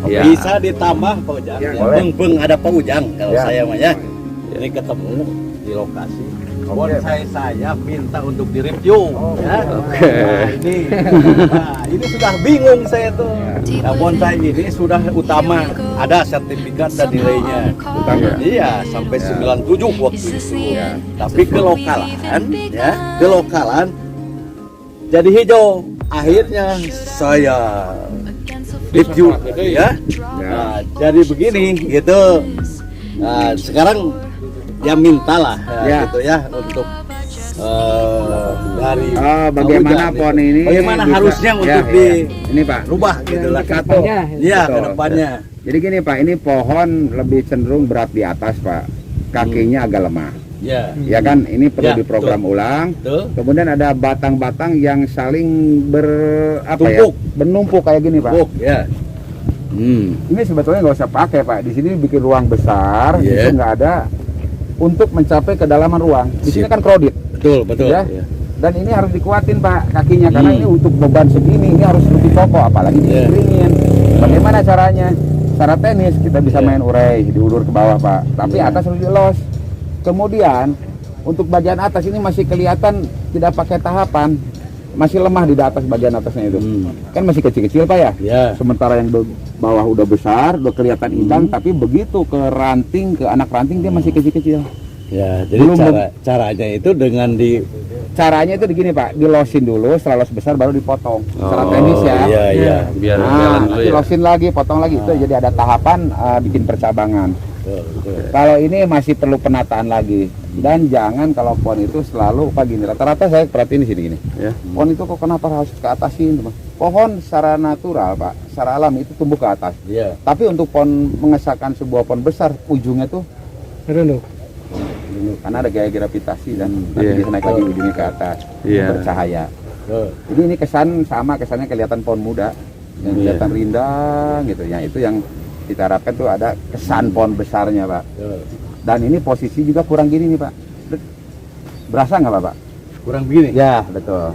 Ya. Bisa ditambah Pak Ujang. Ya, Ya, beng ada Pak Ujang kalau Ya. saya mah ya. Ini ketemu di lokasi. Bonsai saya minta untuk direview. Ya. Oke. Ini sudah bingung saya tuh. Nah, bonsai ini sudah utama ada sertifikat dan nilainya. Utama. Iya, sampai 97 waktu itu. Ya. Tapi ke lokalan jadi hijau. Akhirnya saya review ya. Nah, jadi begini gitu. Nah, sekarang ya mintalah Ya. gitu ya untuk dari Bagaimana Pak Ujang pohon itu. ini bagaimana bisa- harusnya ya, untuk ya. Ini Pak. dirubah gitu lah. Satu. Iya, Betul. ke depannya. Jadi gini Pak, ini pohon lebih cenderung berat di atas Pak. Kakinya agak lemah. Ya. Ya kan, ini perlu Ya, diprogram ulang. Betul. Kemudian ada batang-batang yang saling Tumpuk. menumpuk kayak gini Pak. Buk, ya. Ini sebetulnya nggak usah pakai Pak. Di sini bikin ruang besar, Iya. itu nggak ada untuk mencapai kedalaman ruang. Di sini Sip. kan kredit, Betul, betul. ya. Ya. Dan ini harus dikuatin Pak kakinya karena ini untuk beban segini ini harus lebih kokoh, apalagi Iya. dikeringin. Bagaimana caranya? Secara teknis kita bisa Iya. main urai, diulur ke bawah Pak. Tapi Iya. atas harus dilos. Kemudian untuk bagian atas ini masih kelihatan tidak pakai tahapan, masih lemah di atas bagian atasnya itu. Kan masih kecil-kecil Pak ya. Ya. Sementara yang bawah udah besar, udah kelihatan indah, tapi begitu ke ranting, ke anak ranting dia masih kecil-kecil. Ya, jadi Belum- caranya itu dengan Caranya itu begini Pak, dilosin dulu, setelah los besar baru dipotong. Secara Oh, teknis ya. Iya, iya. Biar Nah, jalan dulu nanti ya. losin lagi, potong lagi. Itu jadi ada tahapan bikin percabangan. Betul, betul. Kalau ini masih perlu penataan lagi. Dan jangan kalau pohon itu selalu Pak gini. Rata-rata saya perhatiin di sini gini. Ya. Pohon itu kok kenapa harus ke atasin, teman? Pohon secara natural Pak, secara alam itu tumbuh ke atas. Iya. Tapi untuk pohon mengesahkan sebuah pohon besar, ujungnya tuh ini, karena ada gaya gravitasi dan nanti Iya. bisa naik lagi ujungnya ke atas, Iya. bercahaya. Betul. Jadi ini kesannya kelihatan pohon muda, yang Iya. kelihatan rindang gitu. Ya itu yang kita harapkan tuh ada kesan pohon besarnya Pak. Betul. Dan ini posisi juga kurang gini nih Pak. Berasa nggak Pak? Kurang begini. Ya betul.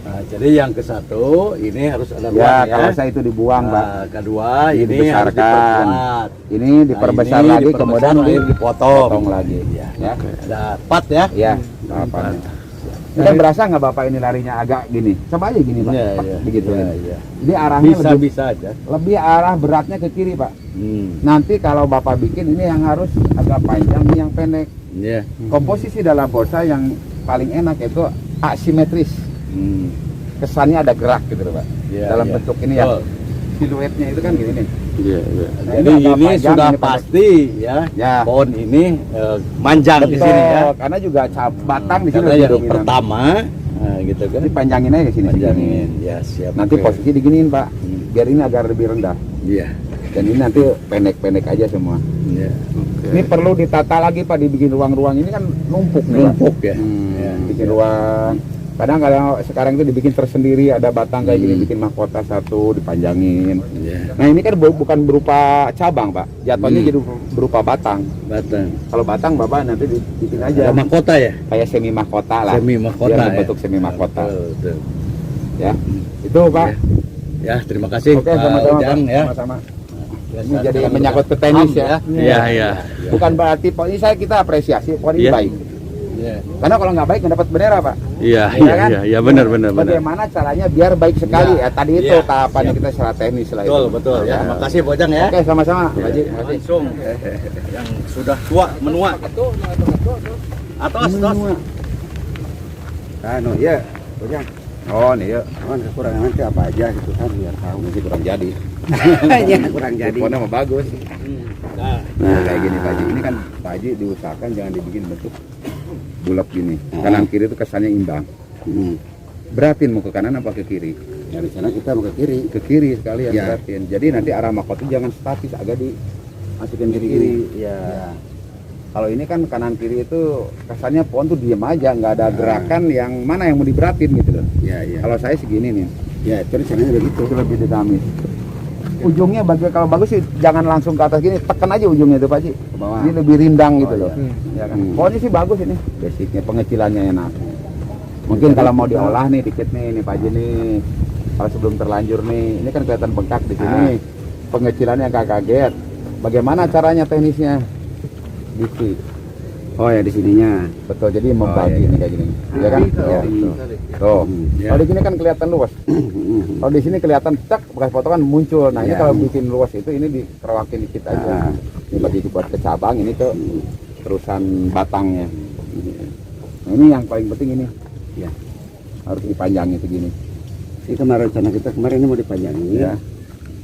Nah, jadi yang ke satu ini harus ada ruang Ya ya. kalau saya itu dibuang Pak. Nah, kedua Ini ini harus dibesarkan. diperkuat. Ini diperbesar Nah, ini lagi, diperbesar, kemudian ini dipotong. potong lagi. Ya. Ya. Ada 4 ya. Ya. Apa? Kita berasa nggak Bapak ini larinya agak gini? Coba aja gini Pak. Iya, Pak, iya. begitu. Iya, ya. iya. Jadi arahnya Bisa aja. lebih arah beratnya ke kiri Pak. Nanti kalau Bapak bikin ini yang harus agak panjang, ini yang pendek. Iya. Komposisi dalam bonsai yang paling enak itu asimetris. Kesannya ada gerak gitu loh Pak. Iya, Dalam iya. bentuk ini ya. Betul. Siluetnya itu kan gini nih. Iya, iya. Nah, Jadi agak ini panjang, sudah ini pendek. pasti ya. Ya. Pohon ini manjang di Betul, sini ya. karena juga batang di sini Karena lebih yang dominan. pertama gitu kan. Ini panjangin aja ke sini. Panjangin. Ya, siap. Nanti Oke. posisi diginiin Pak. Biar ini agar lebih rendah. Iya. Dan ini nanti pendek-pendek aja semua. Iya. Ini perlu ditata lagi Pak, dibikin ruang-ruang ini kan numpuk nih Pak. Numpuk ya. Ya, Bikin ruang. Kadang kalau sekarang itu dibikin tersendiri, ada batang kayak gini, bikin mahkota satu, dipanjangin. Iya. Nah ini kan bukan berupa cabang Pak, jatuhnya jadi berupa batang. Batang. Kalau batang Bapak nanti bikin aja Ada mahkota ya? kayak semi mahkota lah. Semi mahkota Biar ya. berbentuk semi mahkota. Betul, betul. Ya, itu Pak. Ya, terima kasih Oke, Pak sama-sama Ujang Pak. ya. Sama-sama. Ini Biasa jadi kita menyangkut ke tenis ya. Iya, iya. Bukan berarti pohon ini kita apresiasi, pohon ini Iya. baik. Iya. Karena kalau nggak baik nggak dapat bendera Pak. Iya, Iya iya, kan? iya, iya, benar, benar, benar. Bagaimana caranya biar baik sekali Iya. ya. Tadi itu Iya. tahapannya Siap. kita secara teknis lah. Betul, itu. betul ya. Terima kasih Pak Ujang ya. Oke, sama-sama Pak Haji. Terima kasih. Langsung yang sudah tua menua. Atos, atos. Anu ya, Bojang. Oh nih ya, kekurangan nanti apa aja gitu kan biar tahu nanti kurang jadi. Kurang jadi. Teleponnya mah bagus. Nah, Nah kayak gini Pak Haji, ini kan Pak Haji diusahakan jangan dibikin bentuk bulat gini. Kanan kiri itu kesannya imbang. Beratin mau ke kanan apa ke kiri? Dari sana kita mau ke kiri. Ke kiri sekalian Ya. beratin. Jadi nanti arah mahkota jangan statis, agak dimasukin ke kiri. Ya. Kalau ini kan kanan kiri itu kesannya pohon tuh diem aja, nggak ada gerakan yang mana yang mau diberatin gitu loh. Ya, ya. Kalau saya segini nih, Ya, itu rencananya begitu. itu lebih dinamis. Ujungnya kalau bagus sih jangan langsung ke atas gini, tekan aja ujungnya itu Pak Ji. Ke bawah. Ini lebih rindang gitu Oh, loh. iya. Ya kan. Hmm. Pohonnya sih bagus ini, basicnya pengecilannya enak. Mungkin kalau mau diolah nih dikit nih Pak Ji nih. Kalau sebelum terlanjur nih, ini kan kelihatan bengkak di sini. pengecilannya agak kaget. Bagaimana caranya teknisnya? Gitu. Oh ya di sininya. Betul, jadi membagi ini kayak gini. Ya kan? Iya. Tuh. Kalau di sini kan kelihatan luas. Kalau di sini kelihatan cek bekas potongan muncul. Nah, ini kalau bikin luas itu ini dikerowakin dikit aja. Ini bagi buat ke cabang, ini ke terusan batangnya. Nah, ini yang paling penting ini. Ya. Harus dipanjangin segini. Ini kemarin rencana kita kemarin ini mau dipanjangin. Ya.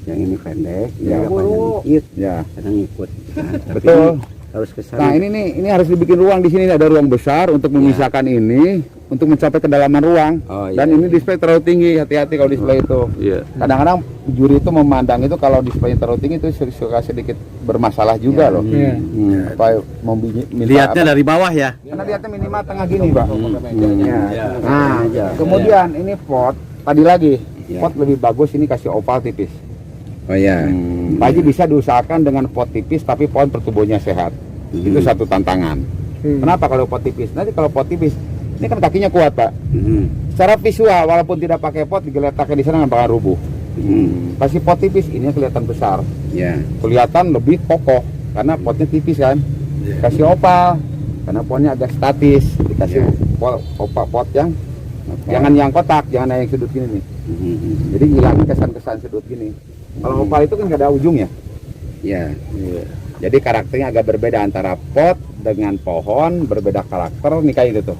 Yang ini pendek, Ya. yang panjang dikit. Ya. Kadang ngikut. Nah, tapi Betul. harus ke sana. Nah, ini harus dibikin ruang di sini, ada ruang besar untuk memisahkan ini untuk mencapai kedalaman ruang. Oh, iya. Dan ini display terlalu tinggi, hati-hati kalau display itu. Iya. Kadang-kadang juri itu memandang itu kalau display terlalu tinggi itu suka sedikit bermasalah juga loh. Iya. Supaya Lihatnya dari bawah ya. karena lihatnya minimal tengah gini, Pak. Ya. Nah, Iya. kemudian ini pot tadi lagi. Iya. Pot lebih bagus ini kasih oval tipis. Oh ya. Pak Haji bisa diusahakan dengan pot tipis tapi pohon pertumbuhannya sehat. Itu satu tantangan. Kenapa kalau pot tipis? Nanti kalau pot tipis, ini kan kakinya kuat, Pak. Secara visual walaupun tidak pakai pot digeletaknya di sana nggak bakal rubuh. Pasti pot tipis ini kelihatan besar, Ya. kelihatan lebih kokoh karena potnya tipis kan. Kasih opal karena pohonnya agak statis, dikasih pot yang jangan yang kotak, jangan yang sudut gini nih. Jadi ngilangin kesan-kesan sudut gini. Kalau opal itu kan nggak ada ujungnya. Ya. Jadi karakternya agak berbeda antara pot dengan pohon, berbeda karakter nih kayak gitu tuh.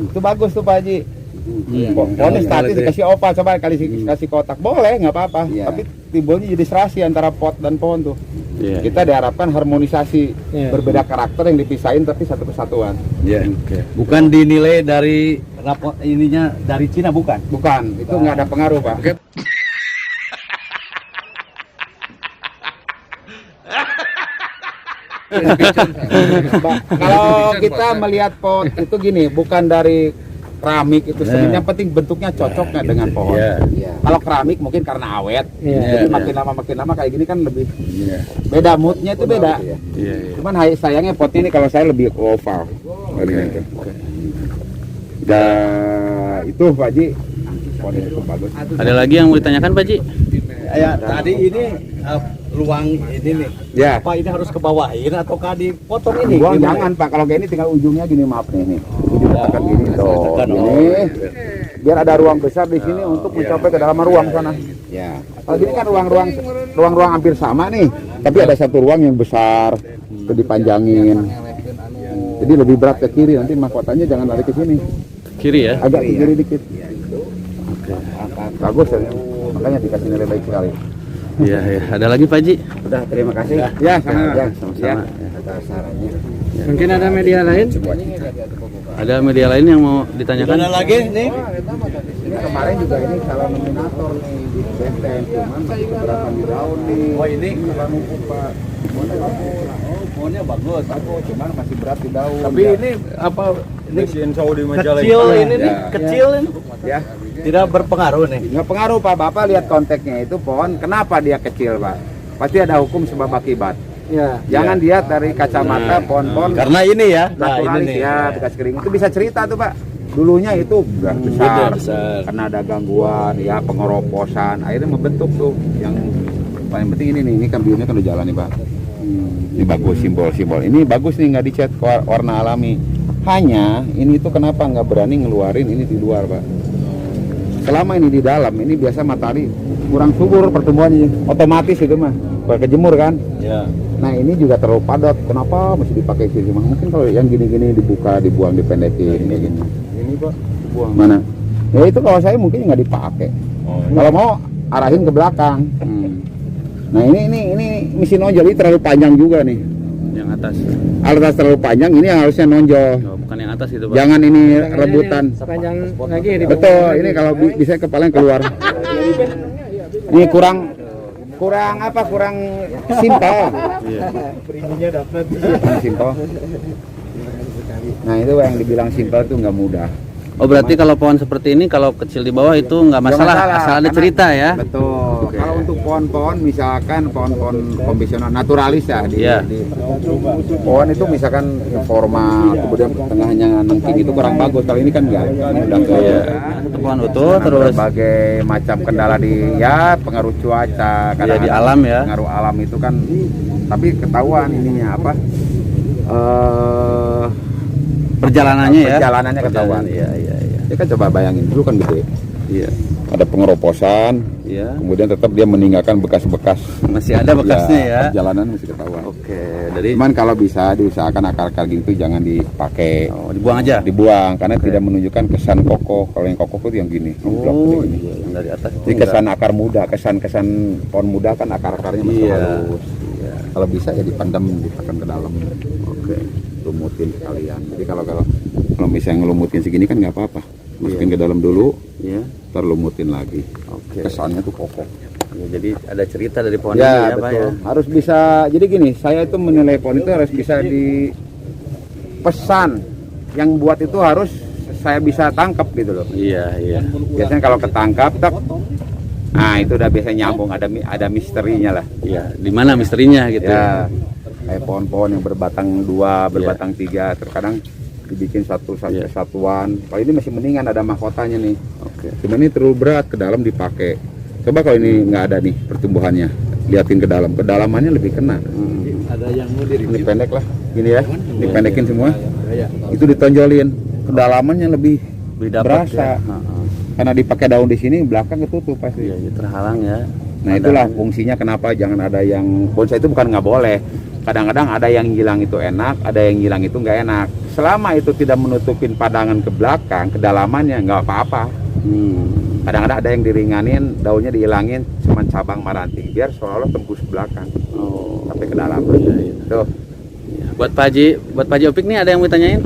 Itu bagus tuh Pak Haji. Pohonnya statis dikasih opal, coba kasih kotak boleh nggak apa-apa. Iya. Tapi timbulnya jadi serasi antara pot dan pohon tuh. Iya. Kita diharapkan harmonisasi berbeda karakter yang dipisahin tapi satu kesatuan. Ya. Bukan dinilai dari rapor ininya dari Cina bukan. Bukan, itu nggak ada pengaruh Pak. Kalau kita melihat pot itu gini, bukan dari keramik itu sendiri, yang penting bentuknya cocok nggak dengan pohon. Iya. Kalau keramik mungkin karena awet, jadi makin lama kayak gini kan lebih beda moodnya itu beda. Iya, iya. Cuman sayangnya potnya ini kalau saya lebih oval. Dan itu Pak Haji, pohon itu bagus. Ada lagi yang mau ditanyakan Pak Ji? Ya, tadi ini luang ini nih. Ya. Apa ini harus ke bawahin ataukah dipotong ini? Buang Gimana? jangan Pak, kalau kayak ini tinggal ujungnya gini, maaf nih. Ujung tekan gini tuh. tekan, Gini. Biar ada ruang besar di sini untuk mencapai ke dalam ruang sana. Ya. Kalau gini kan ruang-ruang hampir sama nih, tapi ada satu ruang yang besar itu dipanjangin. Jadi lebih berat ke kiri, nanti mahkotanya jangan lari ke sini. Kiri ya? Agak ke kiri dikit. Bagus ya. Makanya dikasih nilai baik sekali. Iya, iya. Ada lagi Pak Ji? Udah, terima kasih. Ya, sama. Ya, sama-sama. Atas sarannya. Mungkin ada media lain? Ada media lain yang mau ditanyakan? Ada lagi nih? Ini kemarin juga ini salah nominator nih di benteng, cuman masih keberatan di daun nih. Oh ini Salah numpuk Pak. pohonnya bagus. Bagus, cuman masih berat di daun. Tapi Ya. ini apa? Ini Majalengka. kecil ini nih, Ya. kecil ini. Ya, Tidak berpengaruh nih. nggak pengaruh Pak. Bapak lihat konteksnya itu pohon, kenapa dia kecil Pak? Pasti ada hukum sebab akibat. Ya. Jangan lihat dari kacamata pohon-pohon Karena ini ya. Nah, ini naturalis nih. ya, bekas kering itu bisa cerita tuh Pak. Dulunya itu udah besar, besar. karena ada gangguan, ya pengeroposan, akhirnya membentuk tuh. Yang paling penting ini kan biunya kan udah jalan nih Pak. Ini bagus simbol-simbol. Ini bagus nih nggak dicat warna alami. Hanya ini tuh kenapa nggak berani ngeluarin ini di luar Pak? Selama ini di dalam, ini biasa matahari kurang subur pertumbuhannya, otomatis itu mah, kejemur kan. Ya. Nah ini juga terlalu padat. Kenapa mesti dipakai sini? Mungkin kalau yang gini-gini dibuka, dibuang, dipendekin kayak gini. Ini Pak, buang. Mana? Ya itu kalau saya mungkin nggak dipakai. Kalau mau arahin ke belakang. Nah ini mesin nonjol ini terlalu panjang juga nih. Yang atas. Atas terlalu panjang, ini yang harusnya nonjol. Oh, bukan yang atas itu Pak. Jangan ini rebutan. Panjang lagi di Betul. Ini kalau bisa kepala yang keluar. Ini kurang apa? Kurang simpel. Kurang simpel. Nah itu yang dibilang simpel tuh nggak mudah. Oh berarti kalau pohon seperti ini kalau kecil di bawah itu nggak masalah, asal ada karena- cerita ya? Betul. Kalau untuk pohon-pohon, misalkan pohon-pohon konvensional naturalis ya, Iya. di pohon itu misalkan informa, kemudian tengahnya nengking itu kurang bagus. Kalau ini kan enggak, ini udah ke Iya. Itu pohon utuh terus. berbagai macam kendala di ya pengaruh cuaca, Iya, di alam ya. pengaruh alam itu kan, tapi ketahuan ininya apa? Perjalanannya ya. Perjalanannya ketahuan. Iya, iya, iya. Ya kan coba bayangin dulu kan gede. Iya. Ada pengeroposan, Iya. kemudian tetap dia meninggalkan bekas-bekas. Masih ada bekasnya ya. Perjalanan masih ketahuan. Oke, dari Cuman kalau bisa diusahakan akar-akar gitu jangan dipakai, dibuang aja. dibuang karena tidak menunjukkan kesan kokoh. Kalau yang kokoh itu yang gini, blok Oh, gini. iya, yang dari atas. Jadi kesan akar muda, kesan-kesan pohon muda kan akar-akarnya masih Iya. halus. Iya. Kalau bisa ya dipendam, ditekan ke dalam. Oke, lumutin sekalian. Jadi kalau misalnya ngelumutin segini kan nggak apa-apa. Masukin ke dalam dulu, Iya. ntar lumutin lagi. Oke. Kesannya tuh kokoh. Ya, jadi ada cerita dari pohon ini Ya, ya, Pak betul. ya. Harus bisa. Jadi gini, saya itu menilai pohon itu harus bisa dipesan. Yang buat itu harus saya bisa tangkap gitu loh. Iya, iya. Biasanya kalau ketangkap, tak, nah itu udah biasanya nyambung. Ada misterinya lah. Iya, di mana misterinya gitu. Ya, kayak pohon-pohon yang berbatang 2, berbatang 3, terkadang dibikin satu Iya. kesatuan. Kalau ini masih mendingan ada mahkotanya nih. Oke. Cuman ini terlalu berat ke dalam dipakai. Coba kalau ini nggak ada nih pertumbuhannya, liatin ke dalam, kedalamannya lebih kena. Ada yang mau Ini pendek lah, gini ya, dipendekin semua. Itu ditonjolin, kedalamannya lebih Dapat berasa. ya. Heeh. Karena dipakai daun di sini, belakang ketutup pasti. Iya, ya, terhalang ya. Nah itulah fungsinya kenapa jangan ada yang bonsai itu bukan nggak boleh. Kadang-kadang ada yang hilang itu enak, ada yang hilang itu nggak enak. Selama itu tidak menutupin padangan ke belakang, kedalamannya nggak apa-apa. Kadang-kadang ada yang diringanin, daunnya dihilangin, cuman cabang maranting biar seolah-olah tembus belakang Oh. sampai ke dalaman. Tuh, Buat Pak Haji Opik nih ada yang mau tanyain?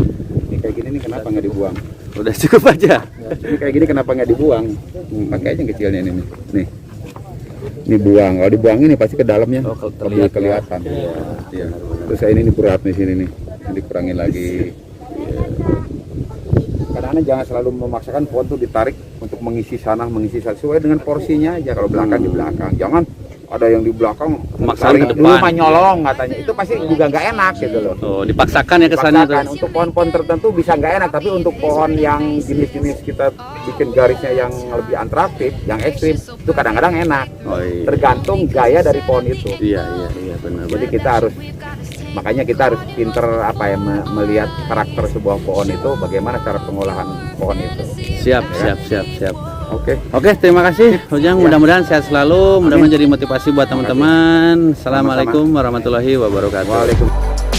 ini kayak gini nih kenapa nggak dibuang? Udah cukup aja. Ini kayak gini kenapa nggak dibuang? Pakai aja yang kecilnya ini nih. Ini buang. Kalau dibuang ini pasti ke dalamnya Oh, lebih kelihatan. Iya. Terus saya ini berat nih sini nih. Ini dikurangin lagi. Kadang-kadang jangan selalu memaksakan pohon tuh ditarik untuk mengisi sana sesuai dengan porsinya aja. Kalau belakang di belakang, jangan ada yang di belakang Memaksakan tarik ke dulu depan. mah nyolong katanya. Itu pasti juga nggak enak gitu loh. Oh, dipaksakan ya kesannya tuh. Dipaksakan. Untuk pohon-pohon tertentu bisa nggak enak, tapi untuk pohon yang jenis-jenis kita bikin garisnya yang lebih atraktif, yang ekstrim, itu kadang-kadang enak. Oh, iya. Tergantung gaya dari pohon itu. Iya, benar. Jadi kita harus, makanya kita harus pinter apa ya melihat karakter sebuah pohon itu, bagaimana cara pengolahan pohon itu. Siap. Oke. Oke, terima kasih Ujang. Mudah-mudahan sehat selalu, mudah-mudahan jadi motivasi buat teman-teman. Assalamualaikum warahmatullahi wabarakatuh. Waalaikumsalam.